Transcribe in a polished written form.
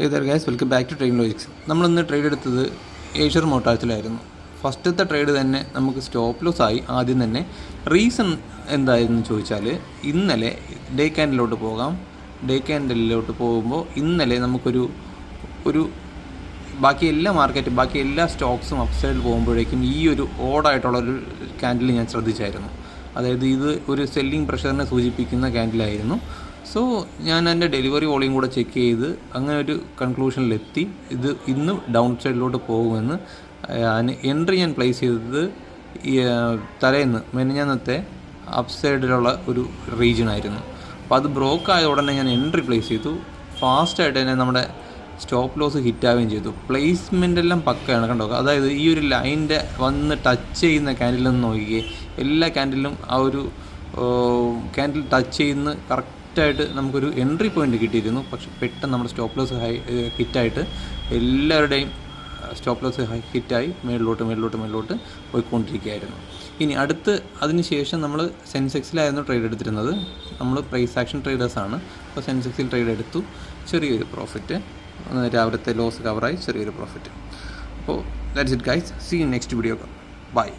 ഏതായാലും guys welcome back to Trading Logics. നമ്മളിന്ന് trade എടുത്തത് ഏഷ്യർ മോട്ടാർസിലായിരുന്നു. ഫസ്റ്റത്തെ ട്രേഡ് തന്നെ നമുക്ക് സ്റ്റോപ്പ് ലോസ് ആയി. ആദ്യം തന്നെ റീസൺ എന്തായിരുന്നു ചോദിച്ചാൽ, ഇന്നലെ ഡേ ക്യാൻഡിലോട്ട് പോകാം. ഡേ ക്യാൻഡിലോട്ട് പോകുമ്പോൾ ഇന്നലെ നമുക്കൊരു ബാക്കി എല്ലാ മാർക്കറ്റും ബാക്കി എല്ലാ സ്റ്റോക്സും അപ്സൈഡിൽ പോകുമ്പോഴേക്കും ഈ ഒരു ഓഡായിട്ടുള്ളൊരു ക്യാൻഡിൽ ഞാൻ ശ്രദ്ധിച്ചായിരുന്നു. അതായത് ഇത് ഒരു സെല്ലിംഗ് പ്രഷറിനെ സൂചിപ്പിക്കുന്ന ക്യാൻഡിലായിരുന്നു. സോ ഞാൻ എൻ്റെ ഡെലിവറി വോളിയം കൂടെ ചെക്ക് ചെയ്ത് അങ്ങനെ ഒരു കൺക്ലൂഷനിലെത്തി. ഇത് ഇന്ന് ഡൗൺ സൈഡിലോട്ട് പോകുമെന്ന്. എൻട്രി ഞാൻ പ്ലേസ് ചെയ്തത് തലേന്ന് മെനഞ്ഞാന്നത്തെ അപ്സൈഡിലുള്ള ഒരു റീജിയനായിരുന്നു. അപ്പോൾ അത് ബ്രോക്ക് ആയ ഉടനെ ഞാൻ എൻട്രി പ്ലേസ് ചെയ്തു. ഫാസ്റ്റായിട്ട് തന്നെ നമ്മുടെ സ്റ്റോപ്പ് ലോസ് ഹിറ്റാവുകയും ചെയ്തു. പ്ലേസ്മെൻ്റ് എല്ലാം പക്കയാണ്, കണ്ടോ. അതായത് ഈ ഒരു ലൈനിൻ്റെ വന്ന് ടച്ച് ചെയ്യുന്ന ക്യാൻഡിലൊന്ന് നോക്കിയേ. എല്ലാ ക്യാൻഡിലും ആ ഒരു ക്യാൻഡിൽ ടച്ച് ചെയ്യുന്ന കറക്റ്റായിട്ട് നമുക്കൊരു എൻട്രി പോയിൻ്റ് കിട്ടിയിരുന്നു. പക്ഷെ പെട്ടെന്ന് നമ്മുടെ സ്റ്റോപ്പ് ലോസ് ഹിറ്റായിട്ട് എല്ലാവരുടെയും സ്റ്റോപ്പ് ലോസ് ഹിറ്റായി മേളിലോട്ട് പോയിക്കൊണ്ടിരിക്കുകയായിരുന്നു. ഇനി അതിന് ശേഷം നമ്മൾ സെൻസെക്സിലായിരുന്നു ട്രേഡ് എടുത്തിരുന്നത്. നമ്മൾ പ്രൈസ് ആക്ഷൻ ട്രേഡേഴ്സാണ്. അപ്പോൾ സെൻസെക്സിൽ ട്രേഡ് എടുത്തു. ചെറിയൊരു പ്രോഫിറ്റ്, രാവിലത്തെ ലോസ് കവറായി ചെറിയൊരു പ്രോഫിറ്റ്. അപ്പോൾ that's it guys. See you next video. By.